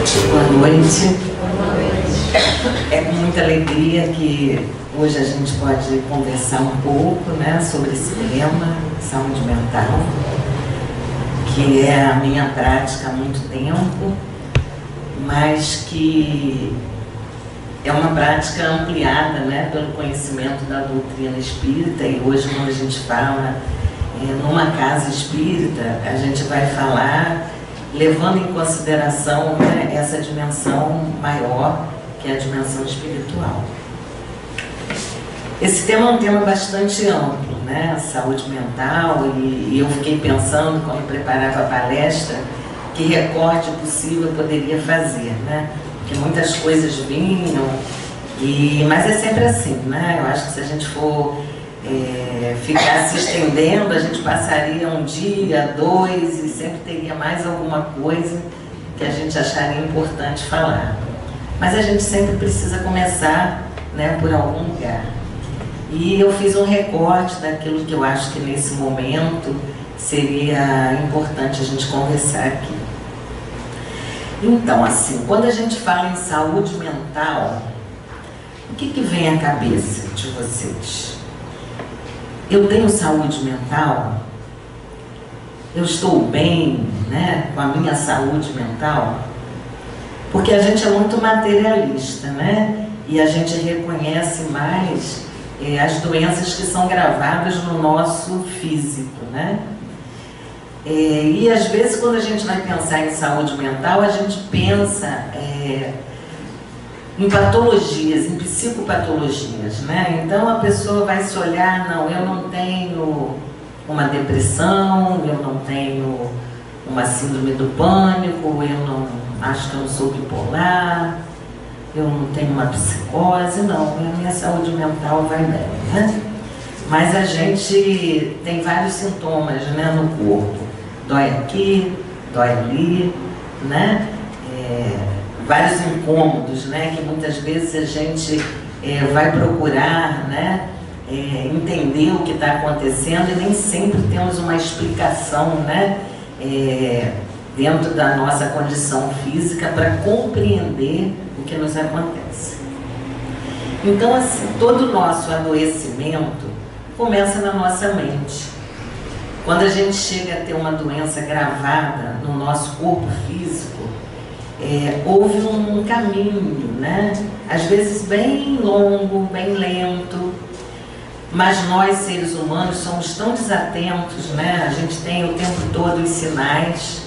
Boa noite. É com muita alegria que hoje a gente pode conversar um pouco, né, sobre esse tema, saúde mental, que é a minha prática há muito tempo, mas que é uma prática ampliada, né, pelo conhecimento da doutrina espírita. E hoje, quando a gente fala numa casa espírita, a gente vai falar levando em consideração, né, essa dimensão maior, que é a dimensão espiritual. Esse tema é um tema bastante amplo, né, a saúde mental, e eu fiquei pensando, quando preparava a palestra, que recorte possível eu poderia fazer, né, porque muitas coisas vinham, mas é sempre assim, né, eu acho que se a gente for ficar se estendendo, a gente passaria um dia, dois, e sempre teria mais alguma coisa que a gente acharia importante falar. Mas a gente sempre precisa começar, né, por algum lugar. E eu fiz um recorte daquilo que eu acho que nesse momento seria importante a gente conversar aqui. Então, assim, quando a gente fala em saúde mental, o que vem à cabeça de vocês? Eu tenho saúde mental? Eu estou bem, né, com a minha saúde mental? Porque a gente é muito materialista, né? E a gente reconhece mais as doenças que são gravadas no nosso físico, né? E às vezes, quando a gente vai pensar em saúde mental, a gente pensa em patologias, em psicopatologias, né? Então a pessoa vai se olhar, não, eu não tenho uma depressão, eu não tenho uma síndrome do pânico, eu não acho que eu não sou bipolar, eu não tenho uma psicose, não, a minha saúde mental vai bem, né? Mas a gente tem vários sintomas, né, no corpo, dói aqui, dói ali, né? Vários incômodos, né, que muitas vezes a gente vai procurar, né, entender o que está acontecendo, e nem sempre temos uma explicação, né, dentro da nossa condição física para compreender o que nos acontece. Então, assim, todo o nosso adoecimento começa na nossa mente. Quando a gente chega a ter uma doença gravada no nosso corpo físico, houve um caminho, né? Às vezes bem longo, bem lento, mas nós, seres humanos, somos tão desatentos, né? A gente tem o tempo todo os sinais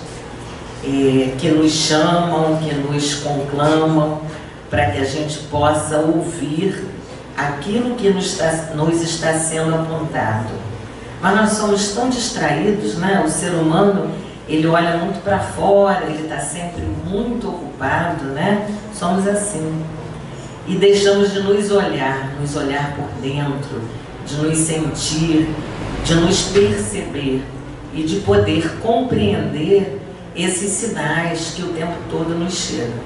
que nos chamam, que nos conclamam, para que a gente possa ouvir aquilo que nos está sendo apontado. Mas nós somos tão distraídos, né? O ser humano, ele olha muito para fora, ele está sempre muito ocupado, né? Somos assim. E deixamos de nos olhar por dentro, de nos sentir, de nos perceber e de poder compreender esses sinais que o tempo todo nos chegam.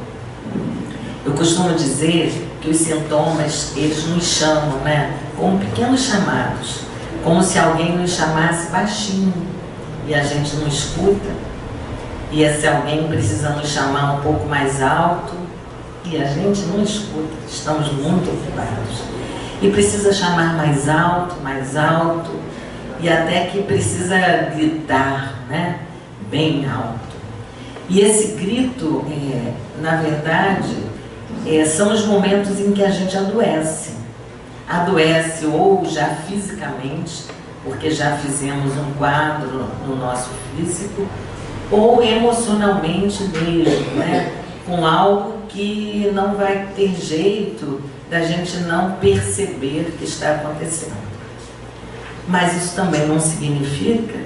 Eu costumo dizer que os sintomas, eles nos chamam, né? Como pequenos chamados, como se alguém nos chamasse baixinho e a gente não escuta, e esse alguém precisa nos chamar um pouco mais alto e a gente não escuta, estamos muito ocupados. E precisa chamar mais alto, e até que precisa gritar, né, bem alto. E esse grito, na verdade, são os momentos em que a gente adoece. Adoece ou já fisicamente, porque já fizemos um quadro no nosso físico, ou emocionalmente mesmo, né? Com algo que não vai ter jeito da gente não perceber que está acontecendo. Mas isso também não significa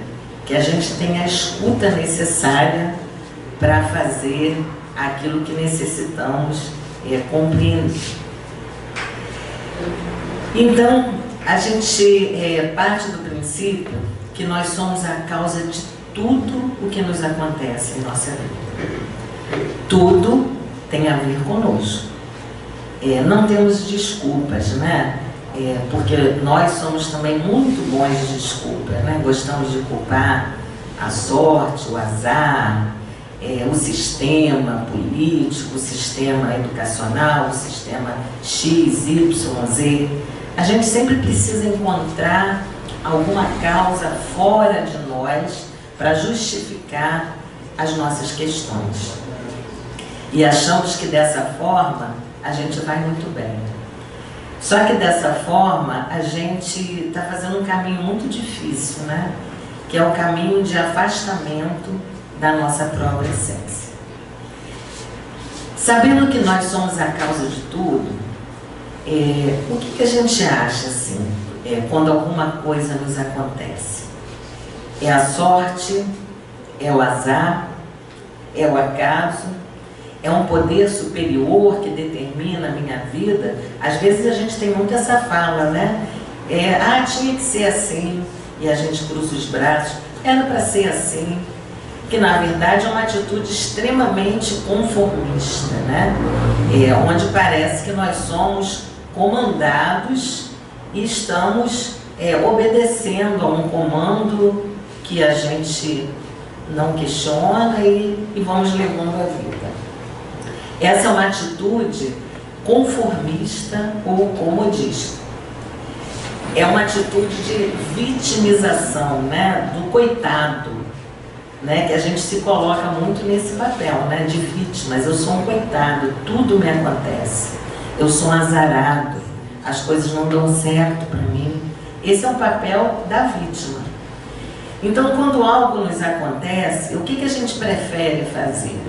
que a gente tenha a escuta necessária para fazer aquilo que necessitamos compreender. Então, a gente parte do princípio que nós somos a causa de tudo o que nos acontece em nossa vida. Tudo tem a ver conosco. Não temos desculpas, né? Porque nós somos também muito bons de desculpa, né? Gostamos de culpar a sorte, o azar, o sistema político, o sistema educacional, o sistema X, Y, Z. A gente sempre precisa encontrar alguma causa fora de nós para justificar as nossas questões. E achamos que dessa forma a gente vai muito bem. Só que dessa forma a gente está fazendo um caminho muito difícil, né? Que é o caminho de afastamento da nossa própria essência. Sabendo que nós somos a causa de tudo, o que a gente acha assim, quando alguma coisa nos acontece? É a sorte? É o azar? É o acaso? É um poder superior que determina a minha vida? Às vezes a gente tem muito essa fala, né? Tinha que ser assim, e a gente cruza os braços, era para ser assim, que na verdade é uma atitude extremamente conformista, né? Onde parece que nós somos comandados e estamos obedecendo a um comando que a gente não questiona e vamos levando a vida. Essa é uma atitude conformista ou comodista. É uma atitude de vitimização, né? Do coitado, né? Que a gente se coloca muito nesse papel, né? De vítimas. Eu sou um coitado, tudo me acontece. Eu sou um azarado, as coisas não dão certo para mim. Esse é o papel da vítima. Então, quando algo nos acontece, o que a gente prefere fazer?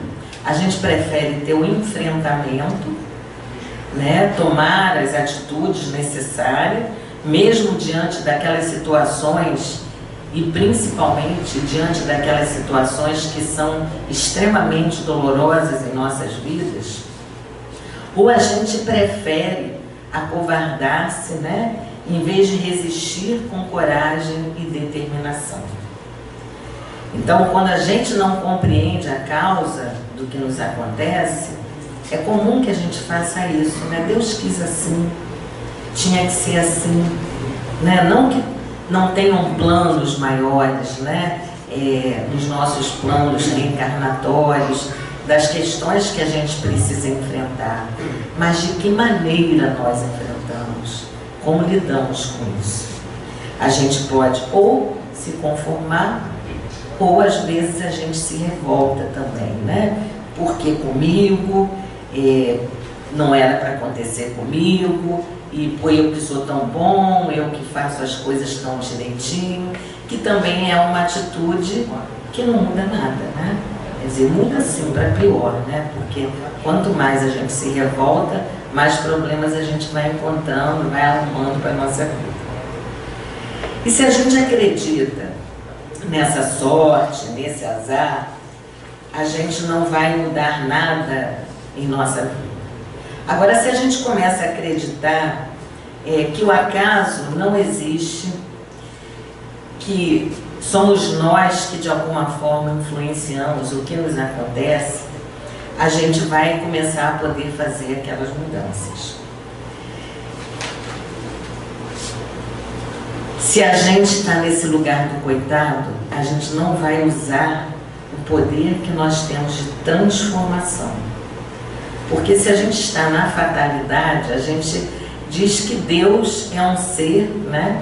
A gente prefere ter o enfrentamento, né? Tomar as atitudes necessárias, mesmo diante daquelas situações e principalmente diante daquelas situações que são extremamente dolorosas em nossas vidas, ou a gente prefere acovardar-se, né? Em vez de resistir com coragem e determinação. Então, quando a gente não compreende a causa do que nos acontece, é comum que a gente faça isso, né? Deus quis assim, tinha que ser assim, né? Não que não tenham planos maiores, né? Nos nossos planos reencarnatórios, das questões que a gente precisa enfrentar, mas de que maneira nós enfrentamos, como lidamos com isso. A gente pode ou se conformar, ou às vezes a gente se revolta também, né? Porque comigo, não era para acontecer comigo, e eu que sou tão bom, eu que faço as coisas tão direitinho, que também é uma atitude que não muda nada, né? Quer dizer, muda sim para pior, né? Porque quanto mais a gente se revolta, mais problemas a gente vai encontrando, vai arrumando para a nossa vida. E se a gente acredita nessa sorte, nesse azar, a gente não vai mudar nada em nossa vida. Agora, se a gente começa a acreditar que o acaso não existe, que somos nós que de alguma forma influenciamos o que nos acontece, a gente vai começar a poder fazer aquelas mudanças. Se a gente está nesse lugar do coitado, a gente não vai usar o poder que nós temos de transformação. Porque se a gente está na fatalidade, a gente diz que Deus é um ser, né,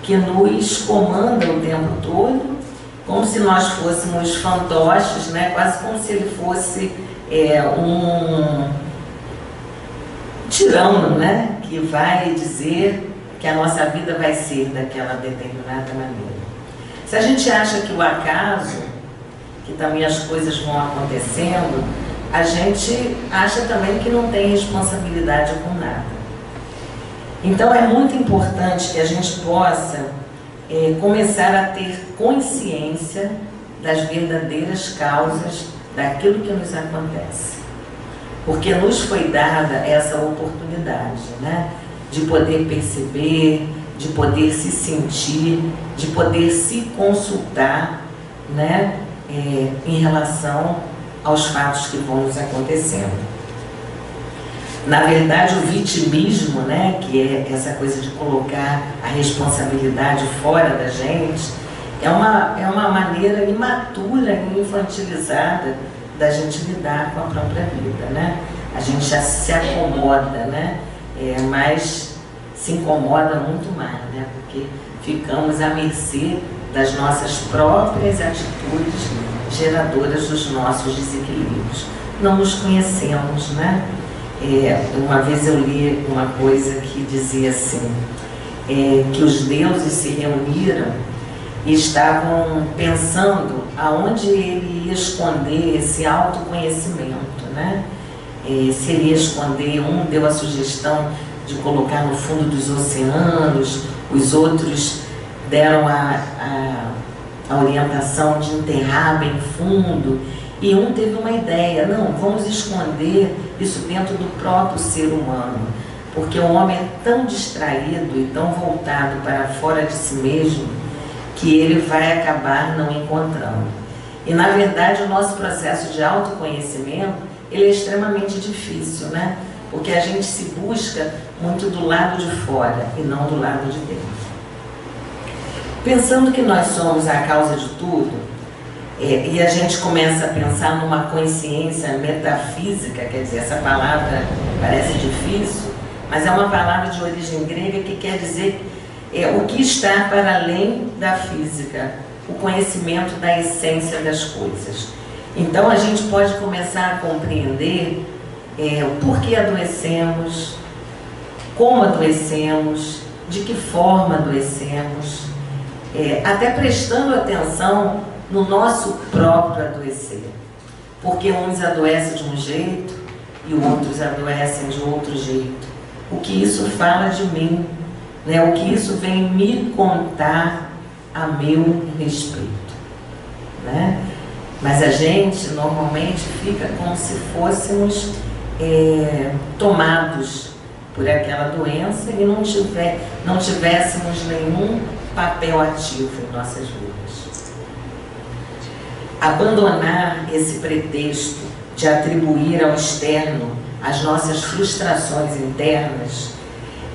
que nos comanda o tempo todo, como se nós fôssemos fantoches, né, quase como se ele fosse um tirano, né, que vai dizer que a nossa vida vai ser daquela determinada maneira. Se a gente acha que o acaso, que também as coisas vão acontecendo, a gente acha também que não tem responsabilidade com nada. Então é muito importante que a gente possa começar a ter consciência das verdadeiras causas daquilo que nos acontece. Porque nos foi dada essa oportunidade, né? De poder perceber, de poder se sentir, de poder se consultar, né? Em relação aos fatos que vão nos acontecendo. Na verdade, o vitimismo, né, que é essa coisa de colocar a responsabilidade fora da gente, é uma maneira imatura e infantilizada da gente lidar com a própria vida, né? A gente já se acomoda, né? Mas se incomoda muito mais, né? Porque ficamos à mercê das nossas próprias atitudes geradoras dos nossos desequilíbrios. Não nos conhecemos, né? Uma vez eu li uma coisa que dizia assim, que os deuses se reuniram e estavam pensando aonde ele ia esconder esse autoconhecimento, né? Se ele ia esconder, um deu a sugestão de colocar no fundo dos oceanos, os outros deram a orientação de enterrar bem fundo, e um teve uma ideia, não, vamos esconder isso dentro do próprio ser humano, porque o homem é tão distraído e tão voltado para fora de si mesmo, que ele vai acabar não encontrando. E na verdade o nosso processo de autoconhecimento, ele é extremamente difícil, né? Porque a gente se busca muito do lado de fora e não do lado de dentro. Pensando que nós somos a causa de tudo, e a gente começa a pensar numa consciência metafísica, quer dizer, essa palavra parece difícil, mas é uma palavra de origem grega que quer dizer o que está para além da física, o conhecimento da essência das coisas. Então a gente pode começar a compreender o porquê adoecemos, como adoecemos, de que forma adoecemos, até prestando atenção no nosso próprio adoecer. Porque uns adoecem de um jeito e outros adoecem de outro jeito. O que isso fala de mim, né? O que isso vem me contar a meu respeito, né? Mas a gente normalmente fica como se fôssemos tomados por aquela doença e não tivéssemos nenhum papel ativo em nossas vidas. Abandonar esse pretexto de atribuir ao externo as nossas frustrações internas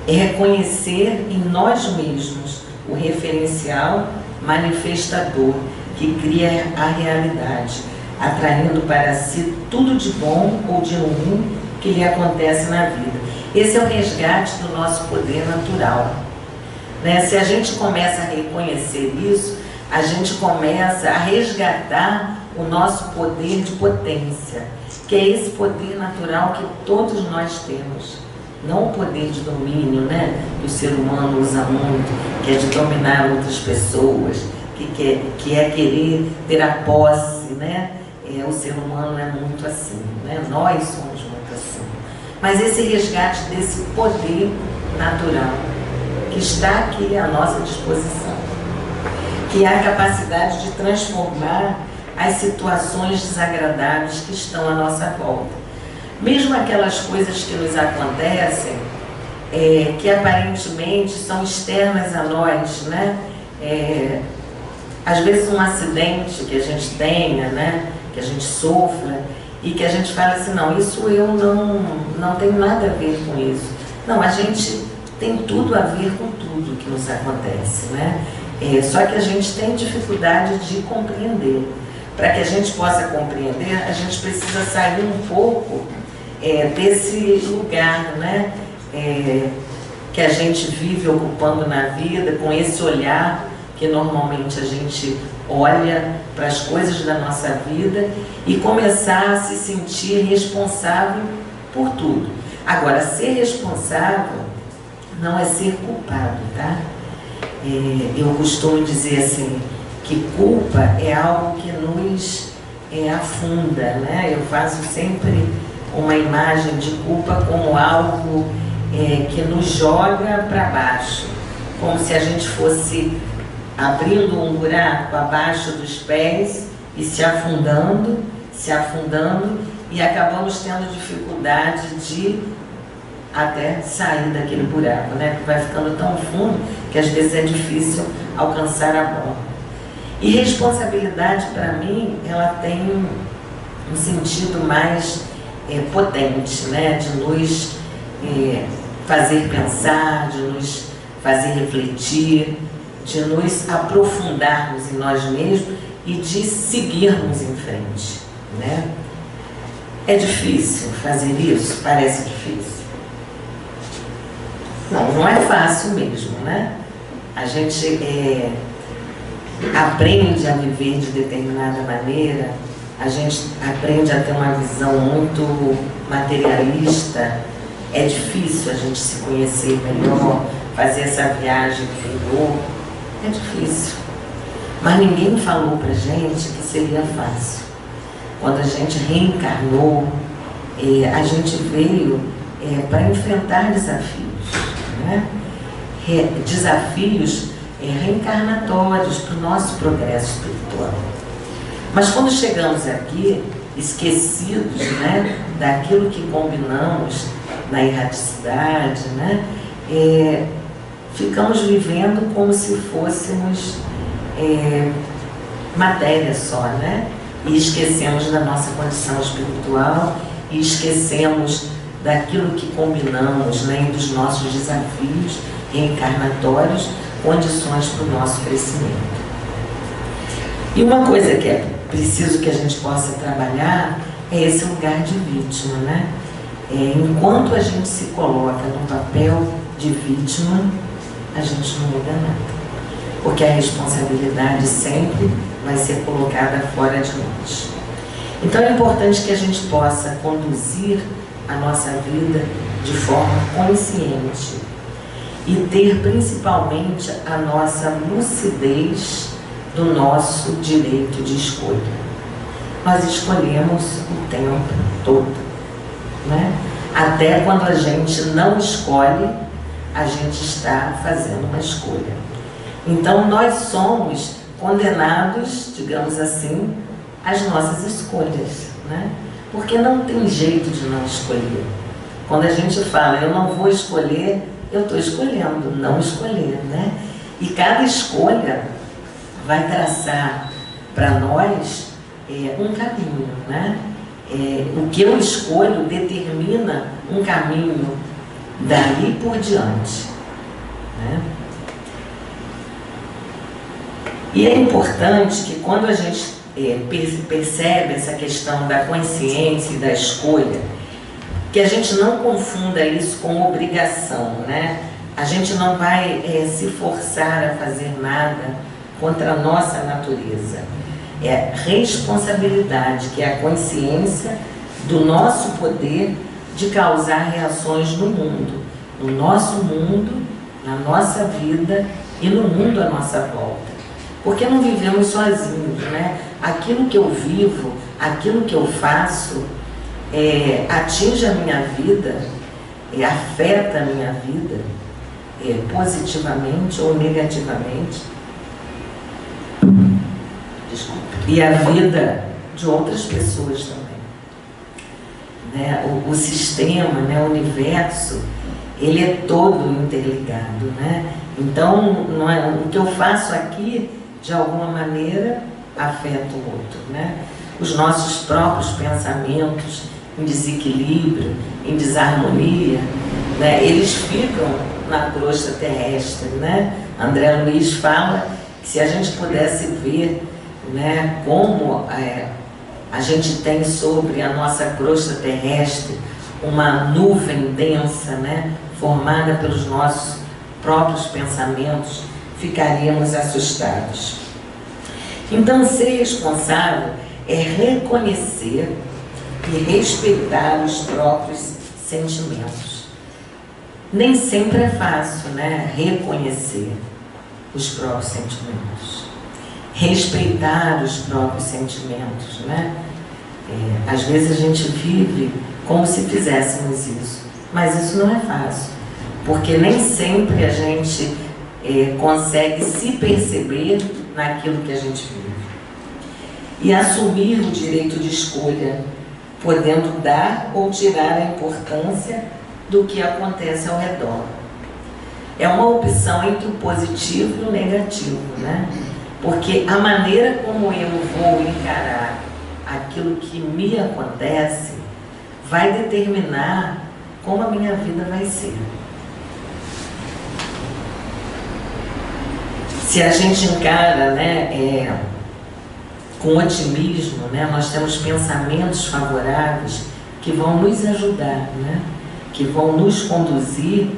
é reconhecer em nós mesmos o referencial manifestador que cria a realidade, atraindo para si tudo de bom ou de ruim que lhe acontece na vida. Esse é o resgate do nosso poder natural, né? Se a gente começa a reconhecer isso, a gente começa a resgatar o nosso poder de potência, que é esse poder natural que todos nós temos. Não o poder de domínio, né? Que o ser humano usa muito, que é de dominar outras pessoas, que é querer ter a posse, né? O ser humano é muito assim, né? Nós somos muito assim. Mas esse resgate desse poder natural, que está aqui à nossa disposição, que é a capacidade de transformar as situações desagradáveis que estão à nossa volta. Mesmo aquelas coisas que nos acontecem, que aparentemente são externas a nós, né? Às vezes um acidente que a gente tenha, né? Que a gente sofra, e que a gente fala assim, não, isso eu não tenho nada a ver com isso. Não, a gente tem tudo a ver com tudo que nos acontece, né? Só que a gente tem dificuldade de compreender. Para que a gente possa compreender, a gente precisa sair um pouco desse lugar, né? Que a gente vive ocupando na vida, com esse olhar que normalmente a gente olha para as coisas da nossa vida e começar a se sentir responsável por tudo. Agora, ser responsável não é ser culpado, tá? Eu costumo dizer assim, que culpa é algo que nos afunda, né? Eu faço sempre uma imagem de culpa como algo que nos joga para baixo, como se a gente fosse abrindo um buraco abaixo dos pés e se afundando, e acabamos tendo dificuldade de até sair daquele buraco, né? Que vai ficando tão fundo que às vezes é difícil alcançar a borda. E responsabilidade, para mim, ela tem um sentido mais potente, né? De nos fazer pensar, de nos fazer refletir, de nos aprofundarmos em nós mesmos e de seguirmos em frente, né? É difícil fazer isso? Parece difícil. Não, não é fácil mesmo, né? A gente aprende a viver de determinada maneira, a gente aprende a ter uma visão muito materialista. É difícil a gente se conhecer melhor, fazer essa viagem interior. É difícil. Mas ninguém falou pra gente que seria fácil. Quando a gente reencarnou, a gente veio para enfrentar desafios, né? Desafios reencarnatórios para o nosso progresso espiritual. Mas quando chegamos aqui, esquecidos, né, daquilo que combinamos na erraticidade, né, ficamos vivendo como se fôssemos matéria só, né? E esquecemos da nossa condição espiritual e esquecemos daquilo que combinamos, né, e dos nossos desafios reencarnatórios, condições para o nosso crescimento. E uma coisa que é preciso que a gente possa trabalhar é esse lugar de vítima, né? Enquanto a gente se coloca no papel de vítima, a gente não muda nada. Porque a responsabilidade sempre vai ser colocada fora de nós. Então é importante que a gente possa conduzir a nossa vida de forma consciente e ter principalmente a nossa lucidez do nosso direito de escolha. Nós escolhemos o tempo todo, né? Até quando a gente não escolhe, a gente está fazendo uma escolha. Então nós somos condenados, digamos assim, às nossas escolhas, né? Porque não tem jeito de não escolher. Quando a gente fala, eu não vou escolher, eu estou escolhendo não escolher, né? E cada escolha vai traçar para nós um caminho, né? O que eu escolho determina um caminho dali por diante, né? E é importante que quando a gente percebe essa questão da consciência e da escolha, que a gente não confunda isso com obrigação, né? A gente não vai se forçar a fazer nada contra a nossa natureza. É responsabilidade, que é a consciência do nosso poder de causar reações no mundo, no nosso mundo, na nossa vida e no mundo à nossa volta. Porque não vivemos sozinhos, né? Aquilo que eu vivo, aquilo que eu faço, atinge a minha vida, afeta a minha vida, positivamente ou negativamente. Desculpa. E a vida de outras pessoas também, né? O sistema, né? O universo, ele é todo interligado, né? Então, o que eu faço aqui, de alguma maneira, afeta o outro, né? Os nossos próprios pensamentos em desequilíbrio, em desarmonia, né? Eles ficam na crosta terrestre, né? André Luiz fala que se a gente pudesse ver, né, como a gente tem sobre a nossa crosta terrestre uma nuvem densa, né, formada pelos nossos próprios pensamentos, ficaríamos assustados. Então, ser responsável é reconhecer e respeitar os próprios sentimentos. Nem sempre é fácil, né, reconhecer os próprios sentimentos, respeitar os próprios sentimentos, né? Às vezes a gente vive como se fizéssemos isso, mas isso não é fácil, porque nem sempre a gente consegue se perceber naquilo que a gente vive. E assumir o direito de escolha, podendo dar ou tirar a importância do que acontece ao redor. É uma opção entre o positivo e o negativo, né? Porque a maneira como eu vou encarar aquilo que me acontece vai determinar como a minha vida vai ser. Se a gente encara, né, com otimismo, né, nós temos pensamentos favoráveis, que vão nos ajudar, né? Que vão nos conduzir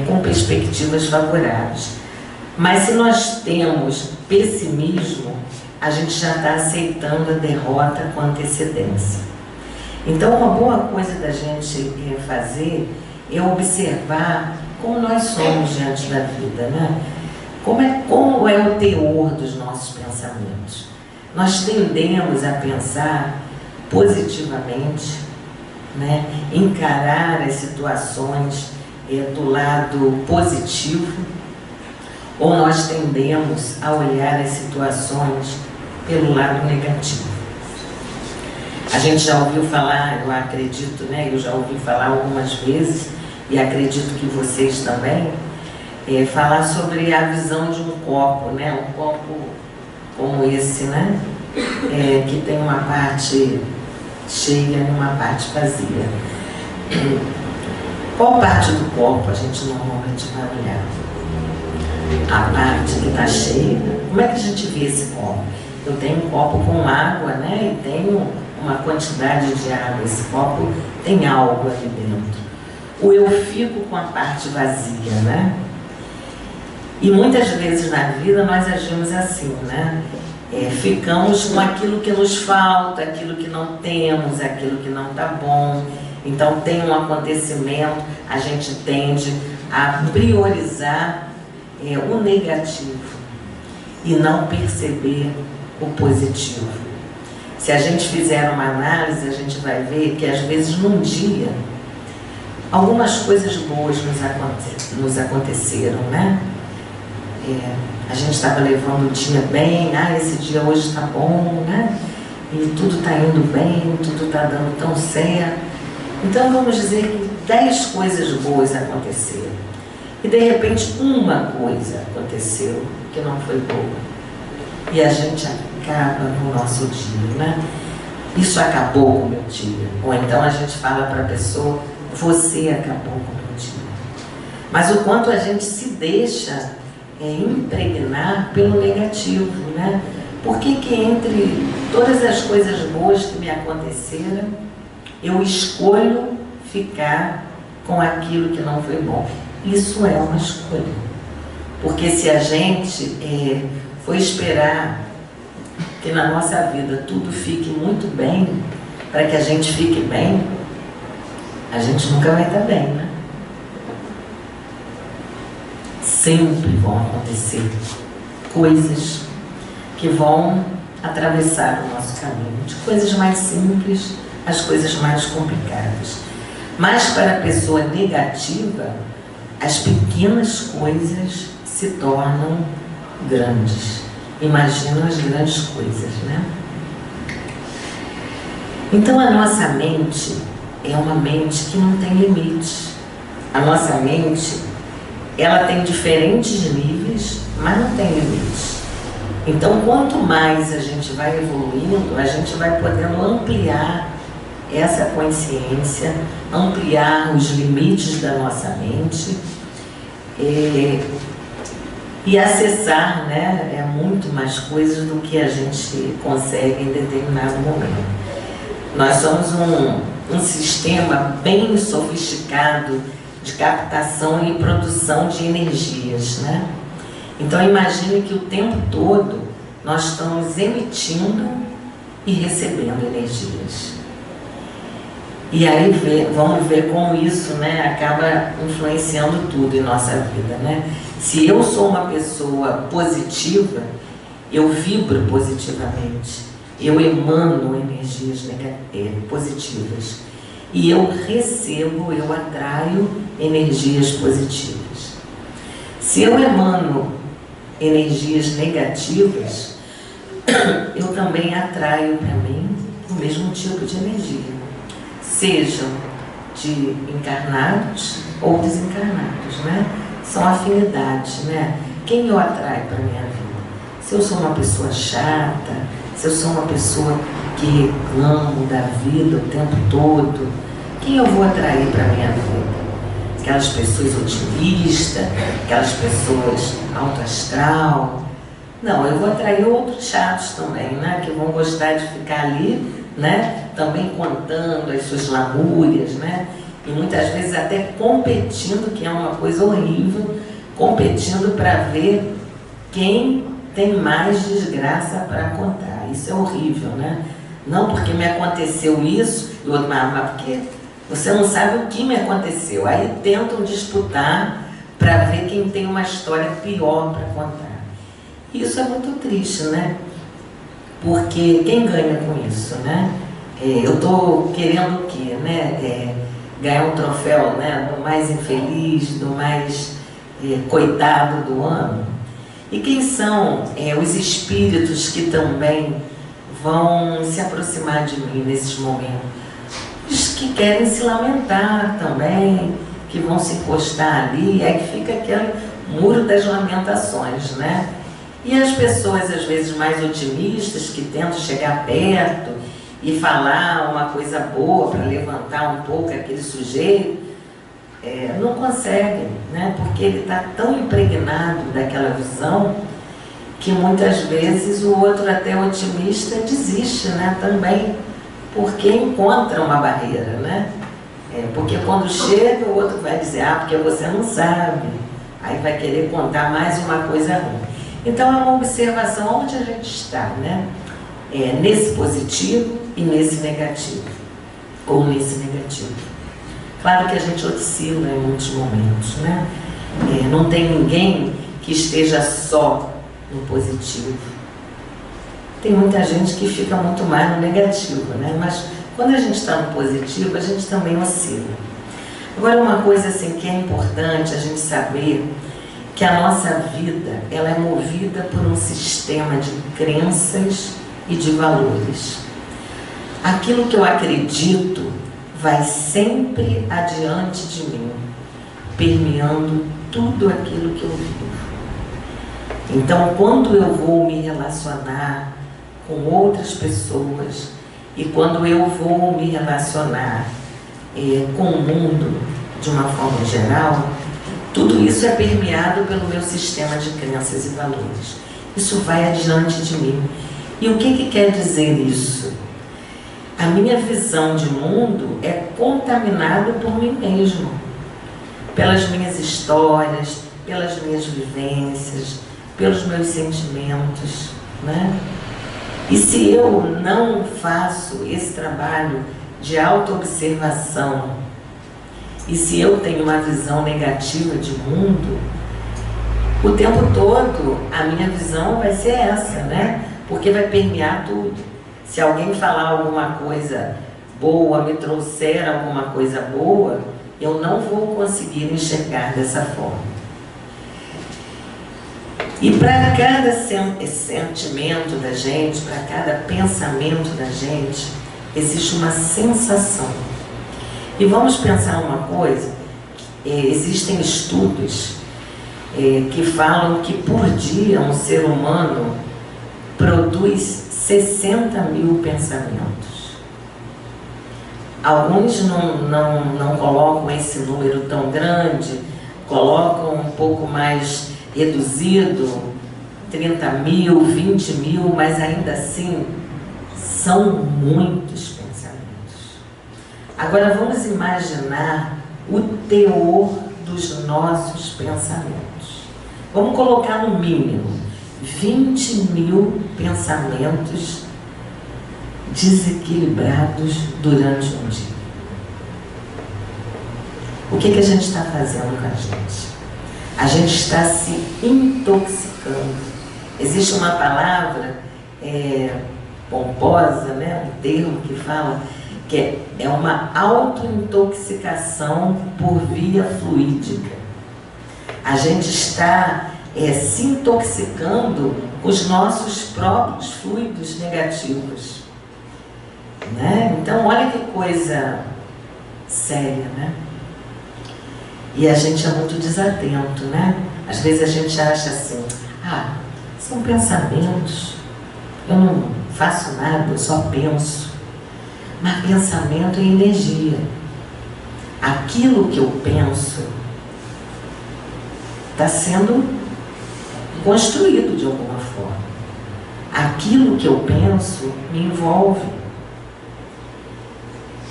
com perspectivas favoráveis. Mas se nós temos pessimismo, a gente já está aceitando a derrota com antecedência. Então, uma boa coisa da gente fazer é observar como nós somos diante da vida, né? Como é o teor dos nossos pensamentos. Nós tendemos a pensar positivamente, né? Encarar as situações do lado positivo, ou nós tendemos a olhar as situações pelo lado negativo. A gente já ouviu falar, eu acredito, né? Eu já ouvi falar algumas vezes, e acredito que vocês também, falar sobre a visão de um copo, né? Um copo como esse, né? Que tem uma parte cheia e uma parte vazia. Qual parte do copo a gente normalmente vai olhar? A parte que está cheia. Como é que a gente vê esse copo? Eu tenho um copo com água, né? E tenho uma quantidade de água. Esse copo tem algo ali dentro. Ou eu fico com a parte vazia, né? E muitas vezes na vida nós agimos assim, né? Ficamos com aquilo que nos falta, aquilo que não temos, aquilo que não está bom. Então tem um acontecimento, a gente tende a priorizar o negativo e não perceber o positivo. Se a gente fizer uma análise, a gente vai ver que às vezes num dia algumas coisas boas nos aconteceram, né? A gente estava levando o dia bem, esse dia hoje está bom, né? E tudo está indo bem, tudo está dando tão certo. Então vamos dizer que 10 coisas boas aconteceram. E de repente uma coisa aconteceu que não foi boa. E a gente acaba no nosso dia, né? Isso acabou com o meu dia. Ou então a gente fala para a pessoa, você acabou com o meu dia. Mas o quanto a gente se deixa impregnar pelo negativo, né? Por que entre todas as coisas boas que me aconteceram, eu escolho ficar com aquilo que não foi bom? Isso é uma escolha. Porque se a gente for esperar que na nossa vida tudo fique muito bem, para que a gente fique bem, a gente nunca vai estar bem, né? Sempre vão acontecer coisas que vão atravessar o nosso caminho, de coisas mais simples às coisas mais complicadas. Mas para a pessoa negativa, as pequenas coisas se tornam grandes. Imagina as grandes coisas, né? Então a nossa mente é uma mente que não tem limite. A nossa mente, ela tem diferentes níveis, mas não tem limite. Então, quanto mais a gente vai evoluindo, a gente vai podendo ampliar essa consciência, ampliar os limites da nossa mente e acessar, né, muito mais coisas do que a gente consegue em determinado momento. Nós somos um sistema bem sofisticado de captação e produção de energias, né? Então imagine que o tempo todo nós estamos emitindo e recebendo energias. E aí vamos ver como isso, né, acaba influenciando tudo em nossa vida, né? Se eu sou uma pessoa positiva, eu vibro positivamente, eu emano energias positivas. E eu recebo, eu atraio energias positivas. Se eu emano energias negativas, eu também atraio para mim o mesmo tipo de energia, sejam de encarnados ou desencarnados, né? São afinidades, né? Quem eu atraio para a minha vida? Se eu sou uma pessoa chata, se eu sou uma pessoa que reclamo da vida o tempo todo, quem eu vou atrair para a minha vida? Aquelas pessoas otimistas, aquelas pessoas alto astral? Não, eu vou atrair outros chatos também, né? Que vão gostar de ficar ali né? Também contando as suas lamúrias, né? E muitas vezes até competindo, que é uma coisa horrível, competindo para ver quem tem mais desgraça para contar. Isso é horrível, né? Não porque me aconteceu isso, e o outro, mas porque você não sabe o que me aconteceu. Aí tentam disputar para ver quem tem uma história pior para contar. Isso é muito triste, né? Porque quem ganha com isso, né? Eu estou querendo o quê, né? Ganhar um troféu, né? Do mais infeliz, do mais coitado do ano. E quem são os espíritos que também vão se aproximar de mim nesses momentos? Os que querem se lamentar também, que vão se encostar ali, aí que fica aquele muro das lamentações, né? E as pessoas, às vezes, mais otimistas, que tentam chegar perto e falar uma coisa boa para levantar um pouco aquele sujeito, não conseguem, né? Porque ele está tão impregnado daquela visão que muitas vezes o outro, até otimista, desiste, né? Também, porque encontra uma barreira, né? Porque quando chega, o outro vai dizer, porque você não sabe. Aí vai querer contar mais uma coisa ruim. Então é uma observação onde a gente está, né? Nesse positivo e nesse negativo. Ou nesse negativo. Claro que a gente oscila em muitos momentos, né? Não tem ninguém que esteja só no positivo. Tem muita gente que fica muito mais no negativo, né? Mas quando a gente está no positivo, a gente também oscila. Agora, uma coisa assim que é importante a gente saber, que a nossa vida, ela é movida por um sistema de crenças e de valores. Aquilo que eu acredito vai sempre adiante de mim, permeando tudo aquilo que eu vivo. Então, quando eu vou me relacionar com outras pessoas e quando eu vou me relacionar com o mundo de uma forma geral, tudo isso é permeado pelo meu sistema de crenças e valores. Isso vai adiante de mim. E o que quer dizer isso? A minha visão de mundo é contaminada por mim mesmo, pelas minhas histórias, pelas minhas vivências, pelos meus sentimentos, né? E se eu não faço esse trabalho de autoobservação, e se eu tenho uma visão negativa de mundo, o tempo todo a minha visão vai ser essa, né? Porque vai permear tudo. Se alguém falar alguma coisa boa, me trouxer alguma coisa boa, eu não vou conseguir enxergar dessa forma. E para cada sentimento da gente, para cada pensamento da gente, existe uma sensação. E vamos pensar uma coisa, existem estudos que falam que por dia um ser humano produz 60 mil pensamentos. Alguns não colocam esse número tão grande, colocam um pouco mais reduzido, 30 mil, 20 mil, mas ainda assim são muitos pensamentos. Agora vamos imaginar o teor dos nossos pensamentos. Vamos colocar no mínimo 20 mil pensamentos desequilibrados durante um dia. O que a gente está fazendo com a gente? A gente está se intoxicando. Existe uma palavra pomposa, né? Um termo que fala que é uma autointoxicação por via fluídica. A gente está se intoxicando com os nossos próprios fluidos negativos, né? Então, olha que coisa séria, né? E a gente é muito desatento, né? Às vezes a gente acha assim, são pensamentos, eu não faço nada, eu só penso. Mas pensamento é energia. Aquilo que eu penso está sendo construído de alguma forma. Aquilo que eu penso me envolve.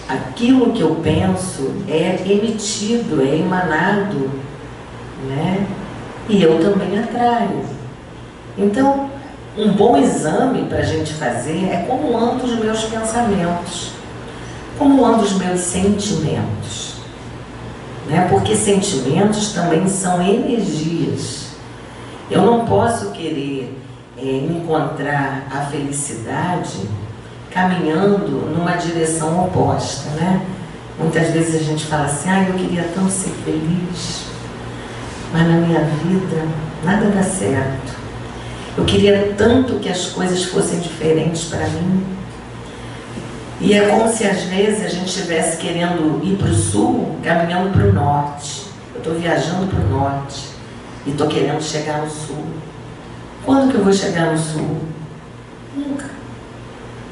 aquilo que eu penso é emitido, é emanado, né? E eu também atraio. Então, um bom exame para a gente fazer é como andam os meus pensamentos, como andam os meus sentimentos, né? Porque sentimentos também são energias. Eu não posso querer encontrar a felicidade caminhando numa direção oposta, né? Muitas vezes a gente fala assim, eu queria tanto ser feliz, mas na minha vida nada dá certo. Eu queria tanto que as coisas fossem diferentes para mim. E é como se às vezes a gente estivesse querendo ir para o sul, caminhando para o norte. Eu estou viajando para o norte e estou querendo chegar no sul. Quando que eu vou chegar no sul? Nunca.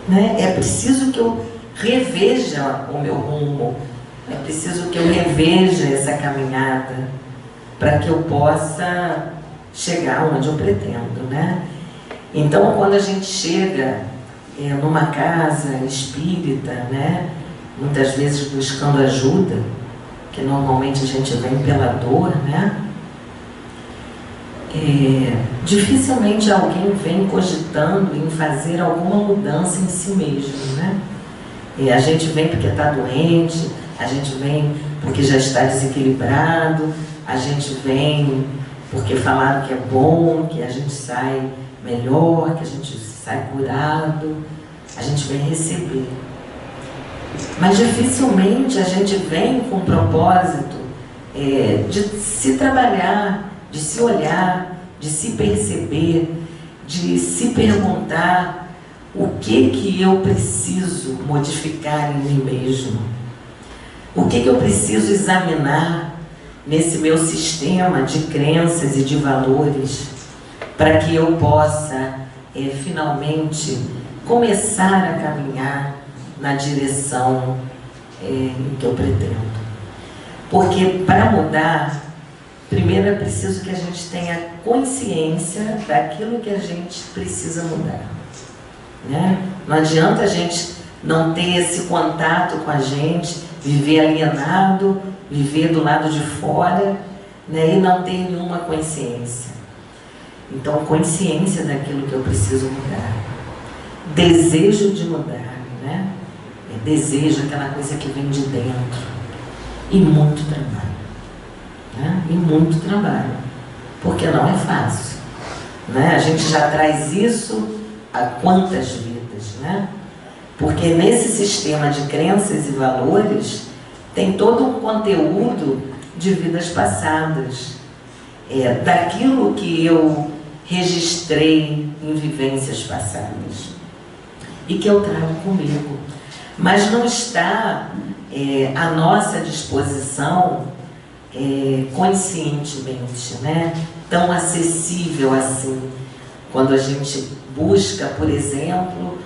Né? É preciso que eu reveja o meu rumo. É preciso que eu reveja essa caminhada para que eu possa chegar onde eu pretendo, né? Então, quando a gente chega numa casa espírita, né, muitas vezes buscando ajuda, que normalmente a gente vem pela dor, né? Dificilmente alguém vem cogitando em fazer alguma mudança em si mesmo, né? A gente vem porque está doente, a gente vem porque já está desequilibrado, a gente vem porque falaram que é bom, que a gente sai melhor, que a gente sai curado, a gente vem receber. Mas dificilmente a gente vem com o propósito de se trabalhar, de se olhar, de se perceber, de se perguntar o que eu preciso modificar em mim mesmo, o que eu preciso examinar nesse meu sistema de crenças e de valores, para que eu possa finalmente começar a caminhar na direção que eu pretendo. Porque para mudar, primeiro é preciso que a gente tenha consciência daquilo que a gente precisa mudar, né? Não adianta a gente não ter esse contato com a gente, viver alienado, viver do lado de fora, né, e não ter nenhuma consciência. Então, consciência daquilo que eu preciso mudar. Desejo de mudar, né? Desejo, aquela coisa que vem de dentro. E muito trabalho. Né? E muito trabalho. Porque não é fácil. Né? A gente já traz isso há quantas vidas, né? Porque nesse sistema de crenças e valores tem todo um conteúdo de vidas passadas, daquilo que eu registrei em vivências passadas e que eu trago comigo, mas não está à nossa disposição conscientemente, né? Tão acessível assim, quando a gente busca, por exemplo,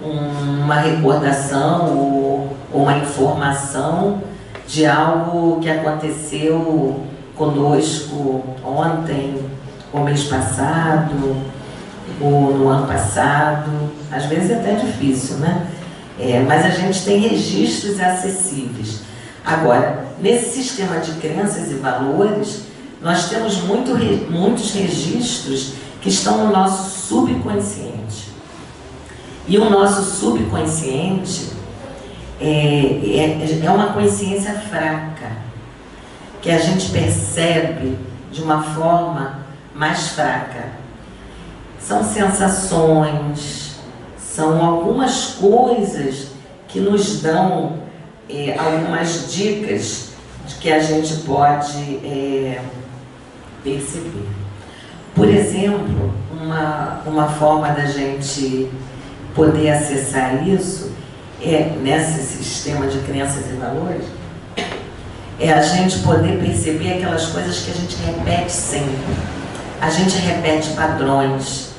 uma recordação ou uma informação de algo que aconteceu conosco ontem, ou mês passado, ou no ano passado. Às vezes é até difícil, né? Mas a gente tem registros acessíveis. Agora, nesse sistema de crenças e valores, nós temos muitos registros que estão no nosso subconsciente. E o nosso subconsciente é uma consciência fraca, que a gente percebe de uma forma mais fraca. São sensações, são algumas coisas que nos dão algumas dicas de que a gente pode perceber. Por exemplo, uma forma da gente poder acessar isso nesse sistema de crenças e valores, a gente poder perceber aquelas coisas que a gente repete sempre. A gente repete padrões,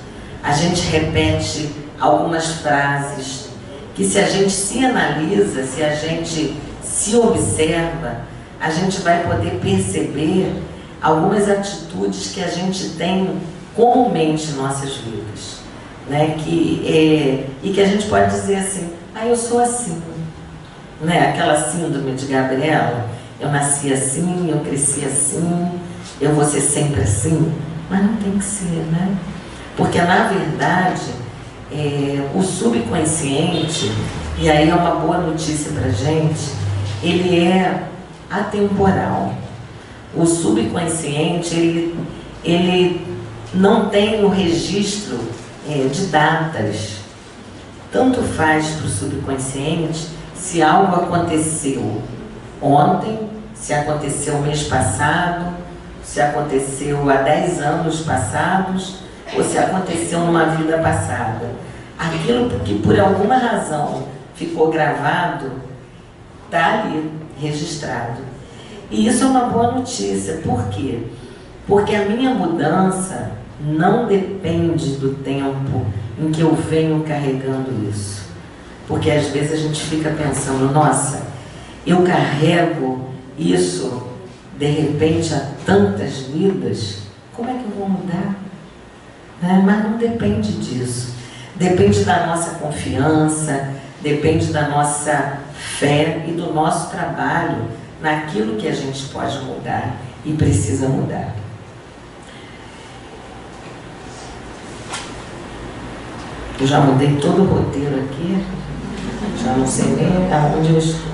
a gente repete algumas frases que, se a gente se analisa, se a gente se observa, a gente vai poder perceber algumas atitudes que a gente tem comumente em nossas vidas, né? E que a gente pode dizer assim, eu sou assim, né? Aquela síndrome de Gabriela, eu nasci assim, eu cresci assim, eu vou ser sempre assim, mas não tem que ser, né? Porque na verdade, o subconsciente, e aí é uma boa notícia pra gente, ele é atemporal. O subconsciente, ele não tem o registro de datas. Tanto faz para o subconsciente se algo aconteceu ontem, se aconteceu mês passado, se aconteceu há 10 anos passados, ou se aconteceu numa vida passada. Aquilo que por alguma razão ficou gravado, está ali, registrado. E isso é uma boa notícia. Por quê? Porque a minha mudança não depende do tempo em que eu venho carregando isso. Porque às vezes a gente fica pensando, nossa, eu carrego isso de repente há tantas vidas, como é que eu vou mudar? Mas não depende disso. Depende da nossa confiança, depende da nossa fé e do nosso trabalho naquilo que a gente pode mudar e precisa mudar. Eu já mudei todo o roteiro aqui, já não sei nem aonde eu estou.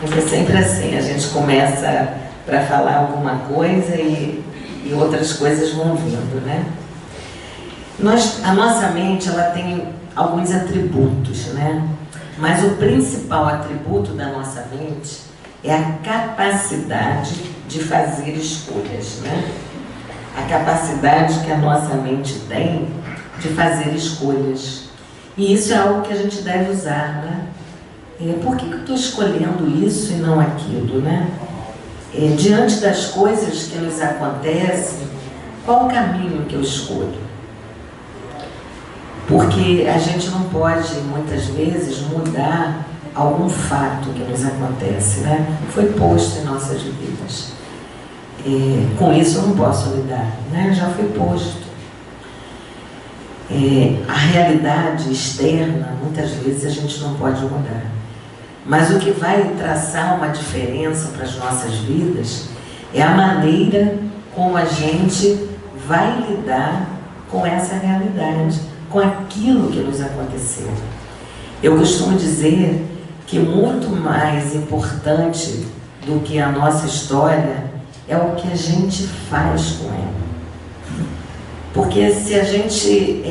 Mas é sempre assim, a gente começa para falar alguma coisa e outras coisas vão vindo, né? A nossa mente, ela tem alguns atributos, né? Mas o principal atributo da nossa mente é a capacidade de fazer escolhas, né? A capacidade que a nossa mente tem de fazer escolhas. E isso é algo que a gente deve usar, né? Por que eu estou escolhendo isso e não aquilo, né? Diante das coisas que nos acontecem, qual o caminho que eu escolho? Porque a gente não pode, muitas vezes, mudar algum fato que nos acontece, né? Foi posto em nossas vidas. Com isso eu não posso lidar, né? Já foi posto. A realidade externa, muitas vezes, a gente não pode mudar. Mas o que vai traçar uma diferença para as nossas vidas é a maneira como a gente vai lidar com essa realidade, com aquilo que nos aconteceu. Eu costumo dizer que muito mais importante do que a nossa história é o que a gente faz com ela. Porque se a gente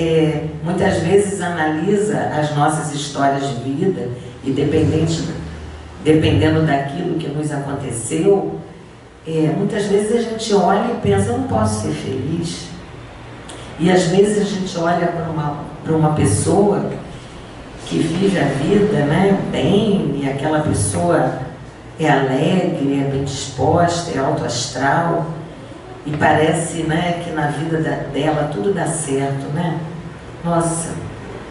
muitas vezes analisa as nossas histórias de vida e dependendo daquilo que nos aconteceu, muitas vezes a gente olha e pensa, eu não posso ser feliz. E às vezes a gente olha para uma pessoa que vive a vida, né, bem, e aquela pessoa é alegre, é bem disposta, é autoastral, e parece, né, que na vida dela tudo dá certo, né? Nossa,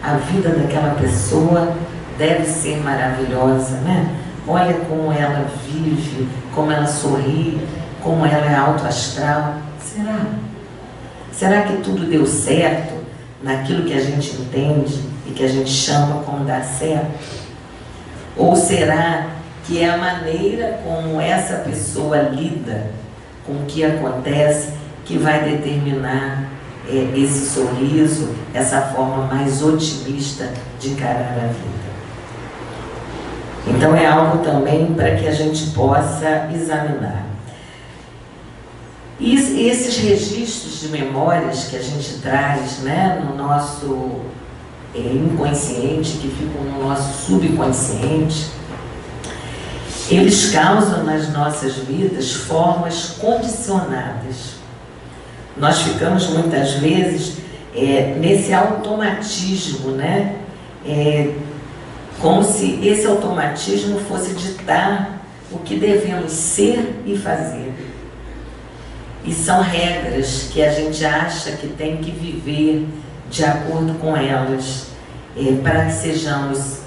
a vida daquela pessoa deve ser maravilhosa, né? Olha como ela vive, como ela sorri, como ela é autoastral. Será? Será que tudo deu certo naquilo que a gente entende e que a gente chama como dar certo? Ou será que é a maneira como essa pessoa lida com o que acontece que vai determinar esse sorriso, essa forma mais otimista de encarar a vida? Então é algo também para que a gente possa examinar. E esses registros de memórias que a gente traz, né, no nosso inconsciente, que ficam no nosso subconsciente, eles causam nas nossas vidas formas condicionadas. Nós ficamos muitas vezes nesse automatismo, né? Como se esse automatismo fosse ditar o que devemos ser e fazer. E são regras que a gente acha que tem que viver de acordo com elas, para que sejamos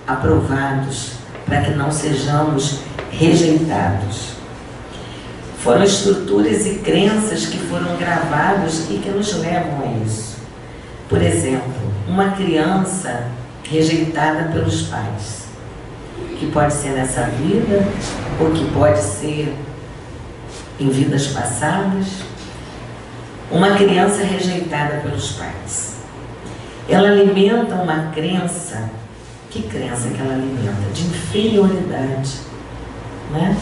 aprovados, para que não sejamos rejeitados. Foram estruturas e crenças que foram gravadas e que nos levam a isso. Por exemplo, uma criança rejeitada pelos pais. que pode ser nessa vida, ou que pode ser em vidas passadas. Uma criança rejeitada pelos pais. Ela alimenta uma crença. Que crença que ela alimenta? De inferioridade, né?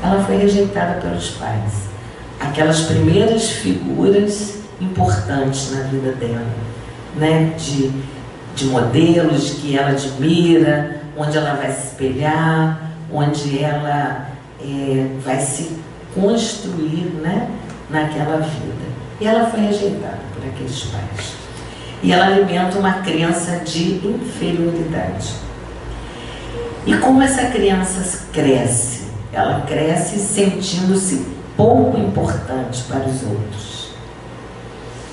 Ela foi rejeitada pelos pais. Aquelas primeiras figuras importantes na vida dela, né? De modelos que ela admira, onde ela vai se espelhar, onde ela vai se construir, né? Naquela vida. E ela foi rejeitada por aqueles pais. E ela alimenta uma crença de inferioridade. E como essa criança cresce? Ela cresce sentindo-se pouco importante para os outros.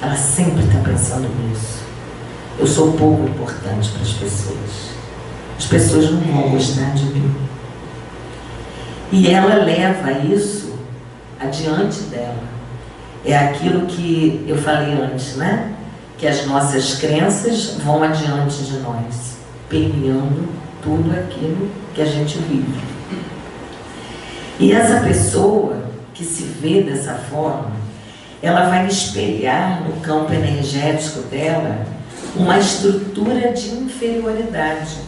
Ela sempre está pensando nisso. Eu sou pouco importante para as pessoas. As pessoas não vão gostar de mim. E ela leva isso adiante dela. É aquilo que eu falei antes, né? Que as nossas crenças vão adiante de nós, permeando tudo aquilo que a gente vive. E essa pessoa que se vê dessa forma, ela vai espelhar no campo energético dela uma estrutura de inferioridade,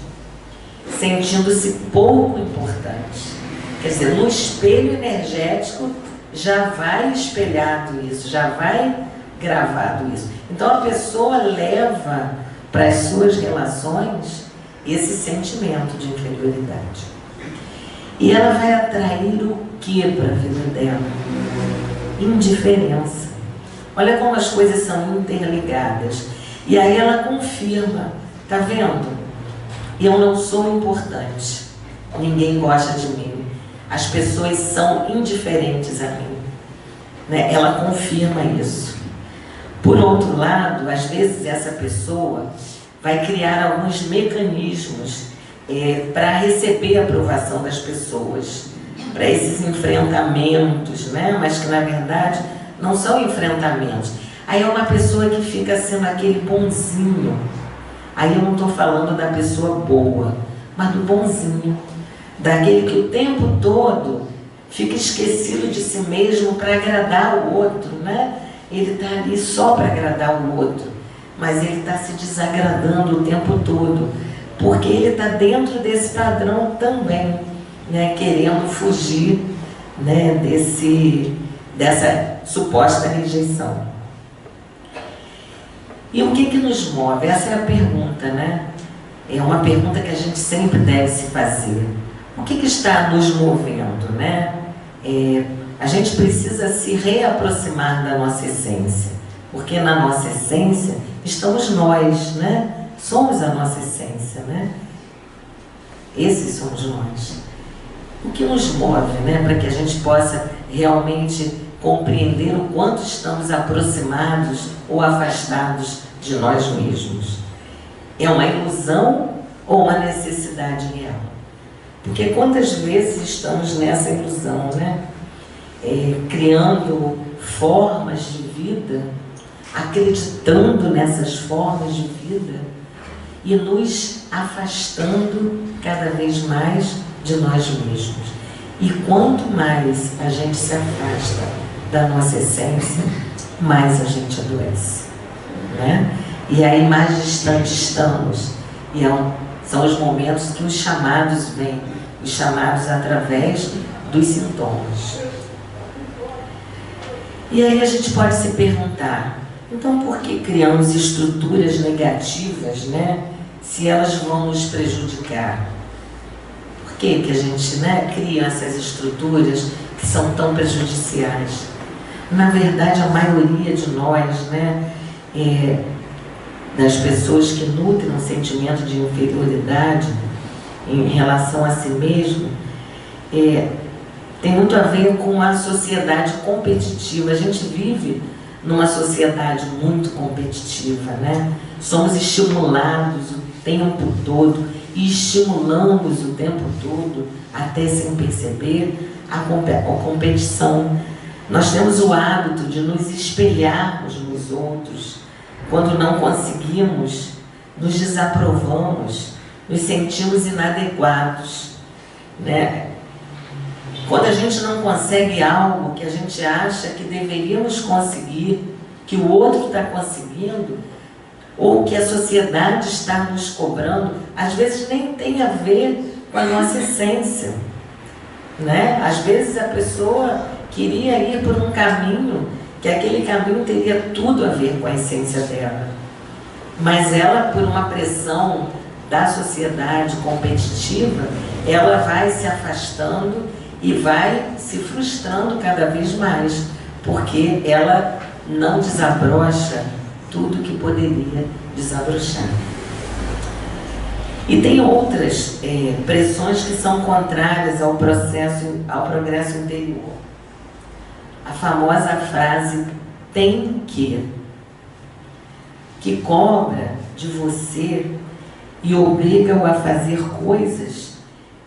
sentindo-se pouco importante. Quer dizer, no espelho energético já vai espelhado isso, já vai gravado isso. Então a pessoa leva para as suas relações esse sentimento de inferioridade. E ela vai atrair o que para a vida dela? Indiferença. Olha como as coisas são interligadas. E aí ela confirma, tá vendo? Eu não sou importante. Ninguém gosta de mim. As pessoas são indiferentes a mim. Né? Ela confirma isso. Por outro lado, às vezes essa pessoa vai criar alguns mecanismos para receber a aprovação das pessoas, para esses enfrentamentos, né? Mas que na verdade não são enfrentamentos. Aí é uma pessoa que fica sendo aquele bonzinho. Aí eu não estou falando da pessoa boa, mas do bonzinho, daquele que o tempo todo fica esquecido de si mesmo para agradar o outro, né? Ele está ali só para agradar o outro, mas ele está se desagradando o tempo todo, porque ele está dentro desse padrão também, né? Querendo fugir, né? Dessa suposta rejeição. E o que nos move? Essa é a pergunta, né? É uma pergunta que a gente sempre deve se fazer. O que está nos movendo, né? A gente precisa se reaproximar da nossa essência, porque na nossa essência estamos nós, né? Somos a nossa essência, né? Esses somos nós. O que nos move, né? Para que a gente possa realmente compreender o quanto estamos aproximados ou afastados de nós mesmos. É uma ilusão ou uma necessidade real? Porque quantas vezes estamos nessa ilusão, né? Criando formas de vida, acreditando nessas formas de vida e nos afastando cada vez mais de nós mesmos. E quanto mais a gente se afasta da nossa essência, mais a gente adoece, né? E aí mais distante estamos. E são os momentos que os chamados vêm, os chamados através dos sintomas. E aí a gente pode se perguntar, então por que criamos estruturas negativas, né? Se elas vão nos prejudicar? Por que a gente, né, cria essas estruturas que são tão prejudiciais? Na verdade, a maioria de nós, né, das pessoas que nutrem um sentimento de inferioridade em relação a si mesmo, tem muito a ver com a sociedade competitiva. A gente vive numa sociedade muito competitiva, né? Somos estimulados o tempo todo e estimulamos o tempo todo, até sem perceber, a competição. Nós temos o hábito de nos espelharmos nos outros. Quando não conseguimos, nos desaprovamos, nos sentimos inadequados, né? Quando a gente não consegue algo que a gente acha que deveríamos conseguir, que o outro está conseguindo, ou que a sociedade está nos cobrando, às vezes nem tem a ver com a nossa essência, né? Às vezes a pessoa queria ir por um caminho, que aquele caminho teria tudo a ver com a essência dela, mas ela, por uma pressão da sociedade competitiva, ela vai se afastando e vai se frustrando cada vez mais, porque ela não desabrocha tudo que poderia desabrochar. E tem outras pressões que são contrárias ao progresso interior. A famosa frase "tem que cobra de você e obriga-o a fazer coisas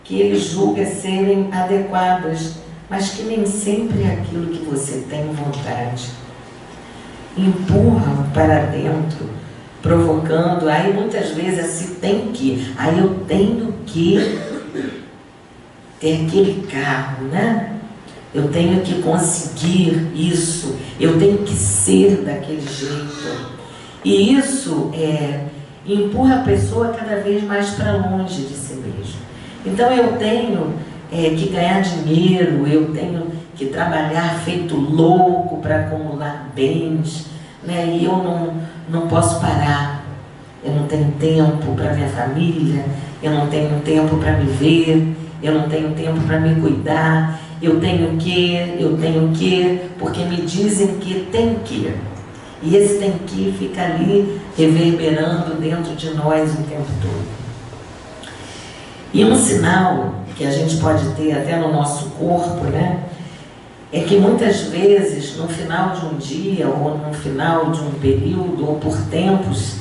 que ele julga serem adequadas, mas que nem sempre é aquilo que você tem vontade. Empurra para dentro, provocando, aí muitas vezes assim, tem que, aí eu tenho que ter aquele carro, né? Eu tenho que conseguir isso, eu tenho que ser daquele jeito. E isso empurra a pessoa cada vez mais para longe de si mesmo. Então eu tenho que ganhar dinheiro, eu tenho que trabalhar feito louco para acumular bens, né? E eu não posso parar. Eu não tenho tempo para minha família, eu não tenho tempo para me ver, eu não tenho tempo para me cuidar, eu tenho que, porque me dizem que tem que. E esse tem que fica ali reverberando dentro de nós o tempo todo. E um sinal que a gente pode ter até no nosso corpo, né, é que muitas vezes no final de um dia ou no final de um período ou por tempos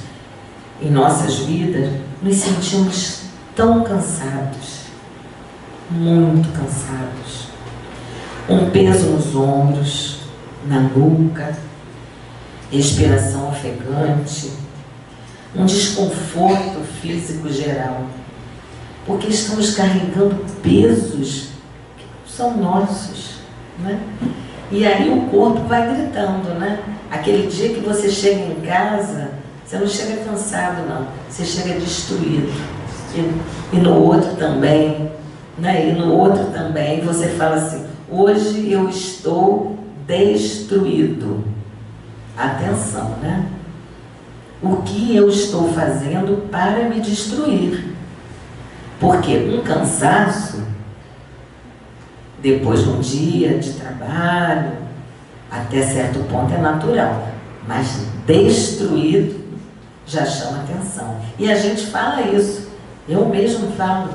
em nossas vidas, nos sentimos tão cansados, muito cansados. Um peso nos ombros, na nuca, respiração ofegante, um desconforto físico geral, porque estamos carregando pesos que não são nossos, né? E aí o corpo vai gritando, né? Aquele dia que você chega em casa, você não chega cansado, não, você chega destruído. E no outro também, né? E no outro também, você fala assim: hoje eu estou destruído. Atenção, né? O que eu estou fazendo para me destruir? Porque um cansaço, depois de um dia de trabalho, até certo ponto é natural, mas destruído já chama atenção. E a gente fala isso. Eu mesmo falo: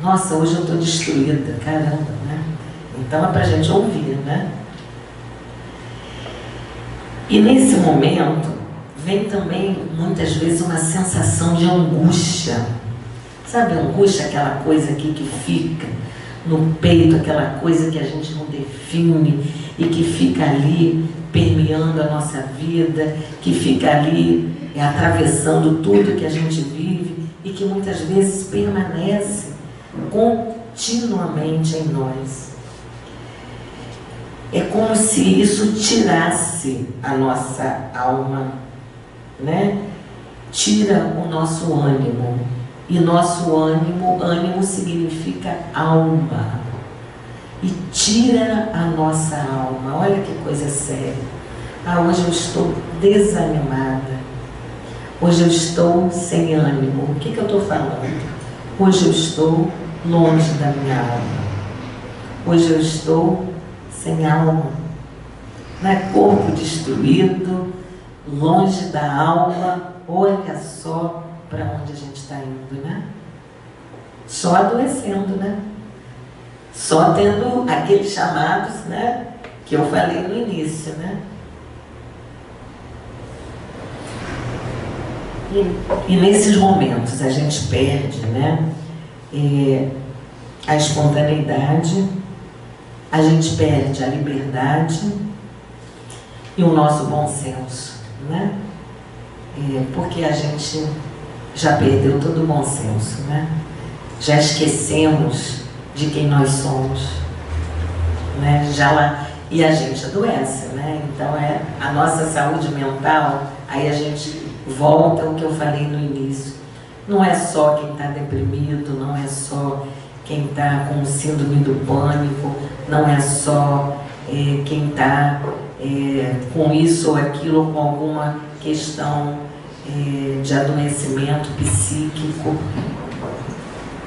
nossa, hoje eu estou destruída, caramba, né? Então é para a gente ouvir, né? E nesse momento vem também muitas vezes uma sensação de angústia. Sabe a angústia, aquela coisa aqui que fica no peito, aquela coisa que a gente não define e que fica ali permeando a nossa vida, que fica ali atravessando tudo que a gente vive e que muitas vezes permanece continuamente em nós. É como se isso tirasse a nossa alma, né? Tira o nosso ânimo. E nosso ânimo significa alma. E tira a nossa alma. Olha que coisa séria. Hoje eu estou desanimada. Hoje eu estou sem ânimo. O que eu estou falando? Hoje eu estou longe da minha alma. Hoje eu estou sem alma. Né? Corpo destruído, longe da alma. Olha só para onde a gente está indo, né? Só adoecendo, né? Só tendo aqueles chamados, né, que eu falei no início, né? E nesses momentos a gente perde, né, a espontaneidade, a gente perde a liberdade e o nosso bom senso, né? Porque a gente já perdeu todo o bom senso, né? Já esquecemos de quem nós somos, né? E a gente adoece, né? Então a nossa saúde mental, aí a gente volta ao que eu falei no início. Não é só quem está deprimido, não é só quem está com síndrome do pânico, não é só quem está com isso ou aquilo, com alguma questão de adoecimento psíquico,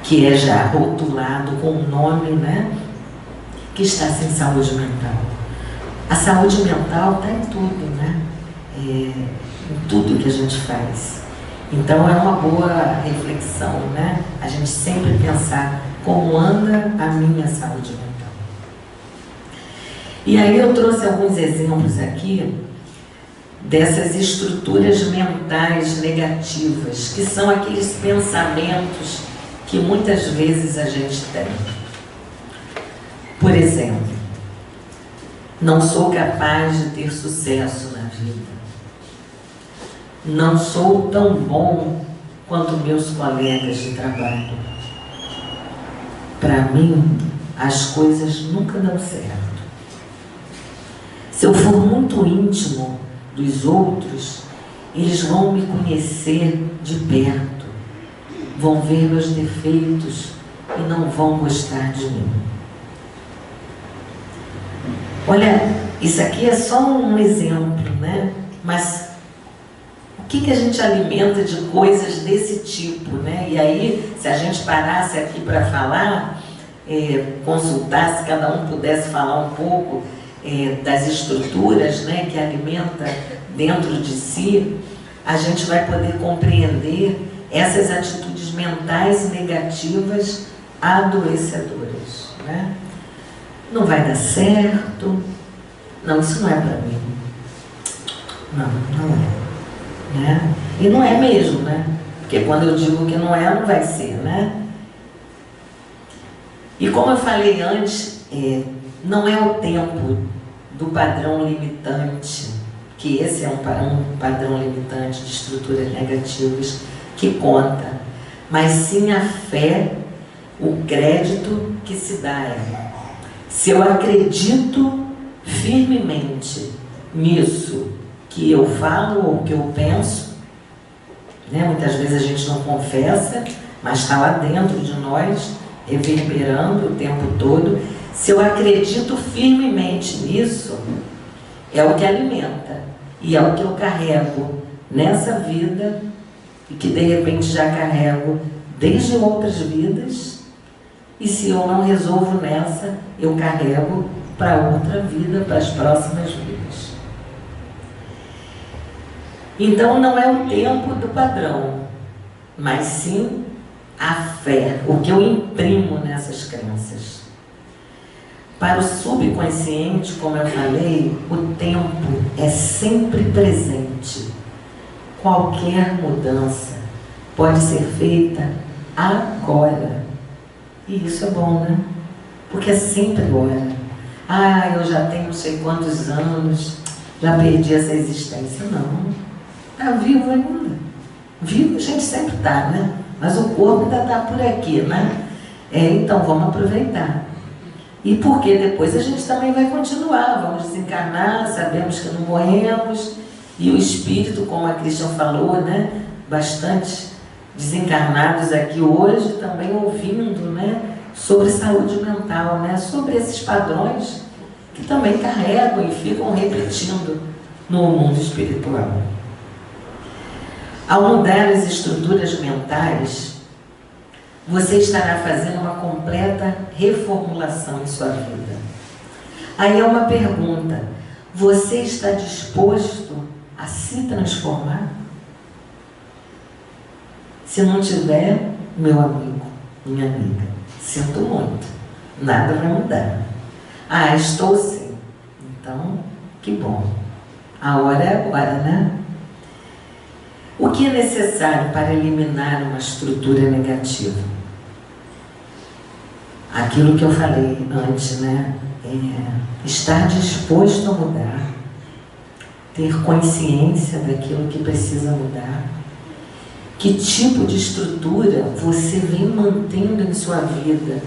que é já rotulado com um nome, né? Que está sem saúde mental. A saúde mental está em tudo, né? Em tudo que a gente faz. Então é uma boa reflexão, né? A gente sempre pensar como anda a minha saúde mental. E aí eu trouxe alguns exemplos aqui dessas estruturas mentais negativas, que são aqueles pensamentos que muitas vezes a gente tem. Por exemplo, não sou capaz de ter sucesso na vida. Não sou tão bom quanto meus colegas de trabalho. Para mim, as coisas nunca dão certo. Se eu for muito íntimo dos outros, eles vão me conhecer de perto, vão ver meus defeitos e não vão gostar de mim. Olha, isso aqui é só um exemplo, né? Mas o que a gente alimenta de coisas desse tipo, né? E aí, se a gente parasse aqui para falar, consultasse, cada um pudesse falar um pouco das estruturas, né, que alimenta dentro de si, a gente vai poder compreender essas atitudes mentais negativas adoecedoras, né? Não vai dar certo, não, isso não é para mim, não é, né? E não é mesmo, né? Porque quando eu digo que não é, não vai ser, né? E como eu falei antes, não é o tempo do padrão limitante, que esse é um padrão limitante de estruturas negativas que conta, mas sim a fé, o crédito que se dá a ela. Se eu acredito firmemente nisso que eu falo ou que eu penso, né? Muitas vezes a gente não confessa, mas está lá dentro de nós, reverberando o tempo todo. Se eu acredito firmemente nisso, é o que alimenta e é o que eu carrego nessa vida e que de repente já carrego desde outras vidas, e se eu não resolvo nessa, eu carrego para outra vida, para as próximas vidas. Então não é o tempo do padrão, mas sim a fé, o que eu imprimo nessas crenças. Para o subconsciente, como eu falei, o tempo é sempre presente. Qualquer mudança pode ser feita agora. E isso é bom, né? Porque é sempre agora. Ah, eu já tenho não sei quantos anos, já perdi essa existência. Não. Está vivo ainda. Vivo a gente sempre está, né? Mas o corpo ainda está por aqui, né? Então vamos aproveitar. E porque depois a gente também vai continuar, vamos desencarnar, sabemos que não morremos, e o espírito, como a Cristian falou, né, bastante desencarnados aqui hoje, também ouvindo, né, sobre saúde mental, né, sobre esses padrões que também carregam e ficam repetindo no mundo espiritual. Ao mudar as estruturas mentais, você estará fazendo uma completa reformulação em sua vida. Aí é uma pergunta: você está disposto a se transformar? Se não tiver, meu amigo, minha amiga, sinto muito, nada vai mudar. Ah, estou sim. Então, que bom. A hora é agora, né? O que é necessário para eliminar uma estrutura negativa? Aquilo que eu falei antes, né? Estar disposto a mudar, ter consciência daquilo que precisa mudar Que tipo de estrutura você vem mantendo em sua vida?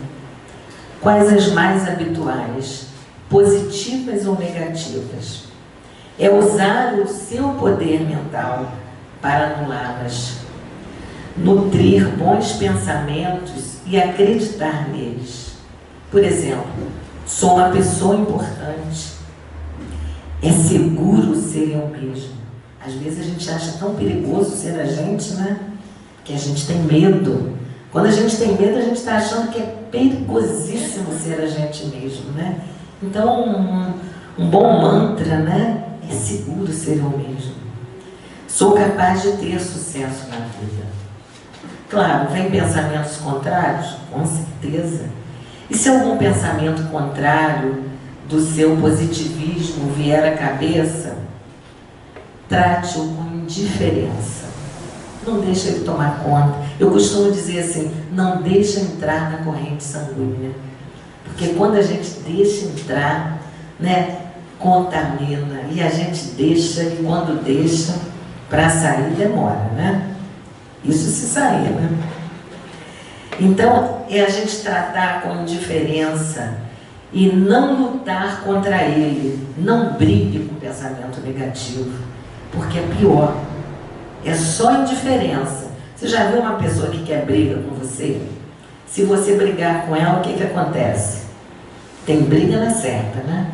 Quais as mais habituais, positivas ou negativas? É usar o seu poder mental para anulá-las. Nutrir bons pensamentos e acreditar neles. Por exemplo, sou uma pessoa importante. É seguro ser eu mesmo. Às vezes a gente acha tão perigoso ser a gente, né? Que a gente tem medo. Quando a gente tem medo, a gente está achando que é perigosíssimo ser a gente mesmo, né? Então, um bom mantra, né? É seguro ser eu mesmo. Sou capaz de ter sucesso na vida. Claro, vem pensamentos contrários? Com certeza. E se algum pensamento contrário do seu positivismo vier à cabeça, trate-o com indiferença. Não deixe ele tomar conta. Eu costumo dizer assim, não deixa entrar na corrente sanguínea. Porque quando a gente deixa entrar, né, contamina. E a gente deixa, e quando deixa, para sair demora, né? Isso se sair, né? Então, é a gente tratar com indiferença e não lutar contra ele. Não brigue com o pensamento negativo, porque é pior. É só indiferença. Você já viu uma pessoa que quer briga com você? Se você brigar com ela, o que acontece? Tem briga na certa, né?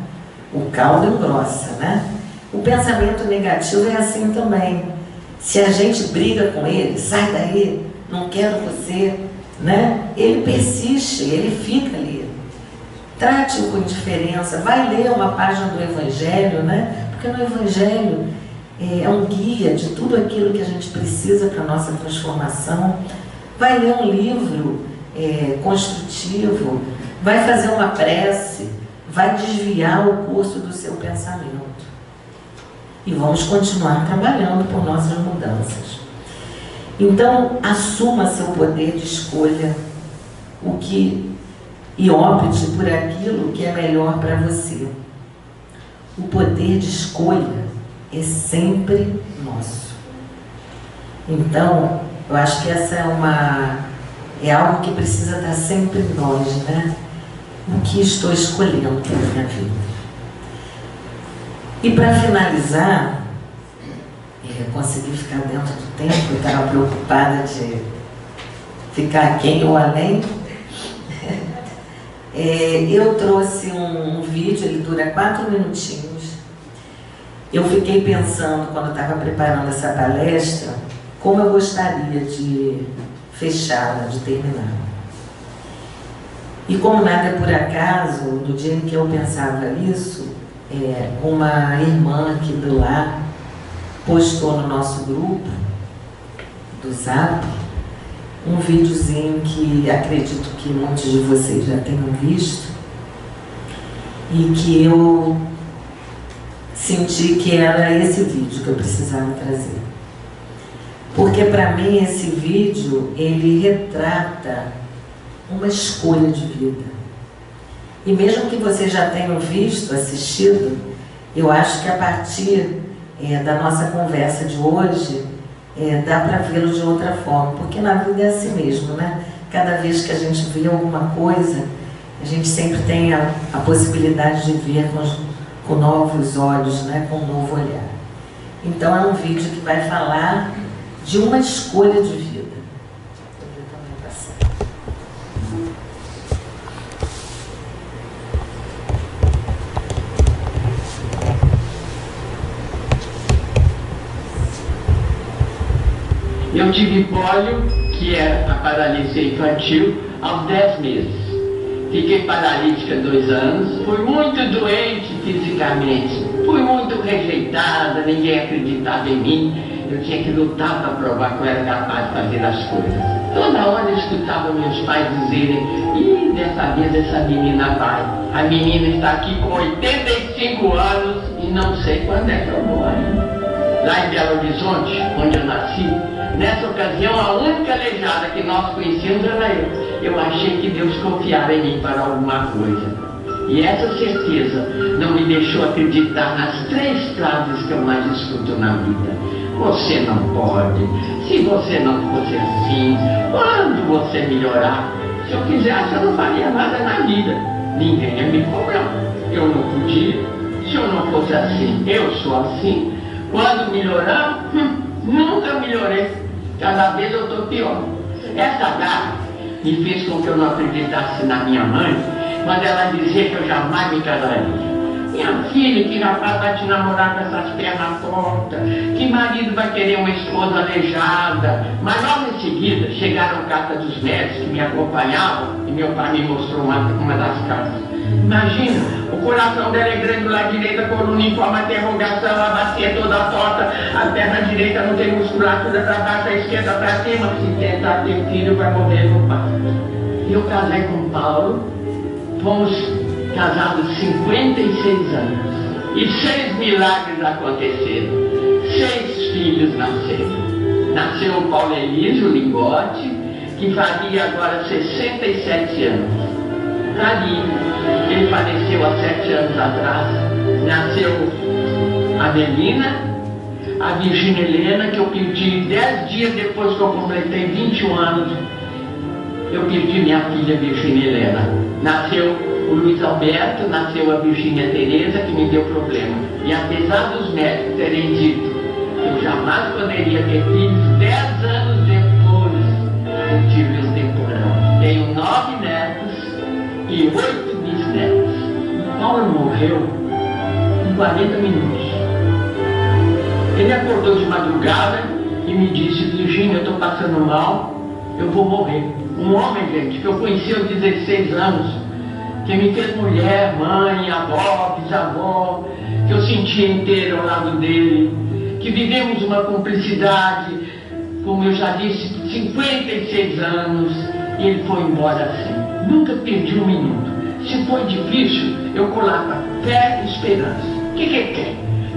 O caldo engrossa, né? O pensamento negativo é assim também. Se a gente briga com ele, sai daí, não quero você, né? Ele persiste, ele fica ali. Trate-o com indiferença. Vai ler uma página do Evangelho, né? Porque no Evangelho é um guia de tudo aquilo que a gente precisa para a nossa transformação. Vai ler um livro construtivo, vai fazer uma prece, vai desviar o curso do seu pensamento. E vamos continuar trabalhando por nossas mudanças. Então, assuma seu poder de escolha e opte por aquilo que é melhor para você. O poder de escolha é sempre nosso. Então, eu acho que essa é algo que precisa estar sempre em nós, né? O que estou escolhendo para a minha vida. E para finalizar, consegui ficar dentro do tempo, eu estava preocupada de ficar aquém ou além. Eu trouxe um vídeo, ele dura 4 minutinhos. Eu fiquei pensando, quando estava preparando essa palestra, como eu gostaria de fechá-la, de terminar. E como nada é por acaso, no dia em que eu pensava isso, uma irmã aqui do lar postou no nosso grupo do Zap um videozinho que acredito que muitos de vocês já tenham visto e que eu senti que era esse vídeo que eu precisava trazer. Porque para mim esse vídeo, ele retrata uma escolha de vida. E mesmo que vocês já tenham visto, assistido, eu acho que a partir da nossa conversa de hoje, dá para vê-lo de outra forma, porque na vida é assim mesmo, né? Cada vez que a gente vê alguma coisa, a gente sempre tem a possibilidade de ver com novos olhos, né? Com um novo olhar. Então é um vídeo que vai falar de uma escolha de vida. Eu tive pólio, que é a paralisia infantil, aos 10 meses. Fiquei paralítica 2 anos, fui muito doente fisicamente, fui muito rejeitada, ninguém acreditava em mim. Eu tinha que lutar para provar que eu era capaz de fazer as coisas. Toda hora eu escutava meus pais dizerem: "Ih, dessa vez essa menina vai. A menina está aqui com 85 anos e não sei quando é que eu vou ainda." Lá em Belo Horizonte, onde eu nasci, nessa ocasião a única aleijada que nós conhecíamos era eu. Eu achei que Deus confiava em mim para alguma coisa. E essa certeza não me deixou acreditar nas 3 frases que eu mais escuto na vida. Você não pode. Se você não fosse assim, quando você melhorar, se eu quisesse, eu não faria nada na vida. Ninguém ia me cobrar. Eu não podia. Se eu não fosse assim, eu sou assim. Quando melhorar, nunca melhorei. Cada vez eu estou pior. Essa garra me fez com que eu não acreditasse na minha mãe, quando ela dizia que eu jamais me casaria. Minha filha, que rapaz vai te namorar com essas pernas tortas, que marido vai querer uma esposa aleijada. Mas logo em seguida chegaram cartas dos médicos que me acompanhavam e meu pai me mostrou uma das cartas. Imagina, o coração dela é grande do lado direito, a coluna em forma de interrogação, a bacia toda torta, a perna direita não tem musculatura para baixo, a esquerda para cima. Se tentar ter filho, vai morrer no parto. E eu casei com o Paulo, fomos casados 56 anos. E 6 milagres aconteceram. 6 filhos nasceram. Nasceu o Paulo Elísio Lingote, que fazia agora 67 anos. Ali, ele faleceu há 7 anos atrás. Nasceu a Melina, a Virgínia Helena, que eu perdi 10 dias depois que eu completei 21 anos. Eu perdi minha filha Virgínia Helena. Nasceu o Luiz Alberto, nasceu a Virgínia Tereza, que me deu problema. E apesar dos médicos terem dito que eu jamais poderia ter filhos, 10 anos depois eu tive os temporão. Tenho 9 netos e 8 bisnetos. Paulo morreu em 40 minutos. Ele acordou de madrugada e me disse: Virgínia, eu estou passando mal, eu vou morrer. Um homem, gente, que eu conheci aos 16 anos, que me fez mulher, mãe, avó, bisavó, que eu sentia inteiro ao lado dele, que vivemos uma cumplicidade, como eu já disse, 56 anos, e ele foi embora assim. Nunca perdi um minuto. Se foi difícil, eu colava fé e esperança. O que é fé?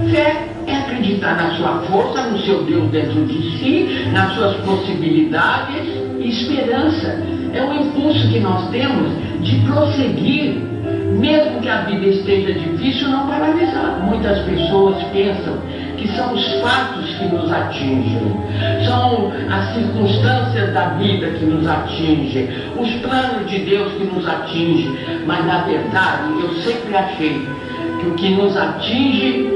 Fé é acreditar na sua força, no seu Deus dentro de si, nas suas possibilidades. E esperança é o impulso que nós temos de prosseguir, mesmo que a vida esteja difícil, não paralisar. Muitas pessoas pensam que são os fatos que nos atingem, são as circunstâncias da vida que nos atingem, os planos de Deus que nos atingem, mas na verdade eu sempre achei que o que nos atinge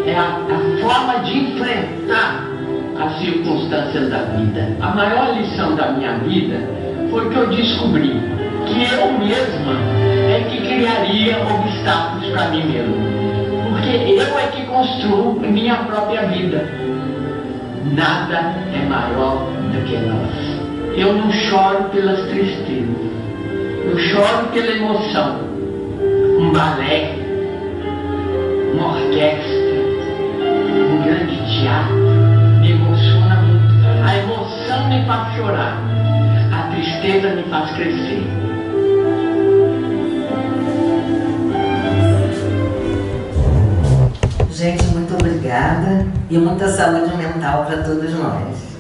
é a forma de enfrentar as circunstâncias da vida. A maior lição da minha vida foi que eu descobri que eu mesma é que criaria obstáculos para mim mesmo. Porque eu é que construo minha própria vida. Nada é maior do que nós. Eu não choro pelas tristezas. Eu choro pela emoção. Um balé, uma orquestra, um grande teatro me emociona muito. A emoção me faz chorar. A tristeza me faz crescer. Gente, muito obrigada e muita saúde mental para todos nós.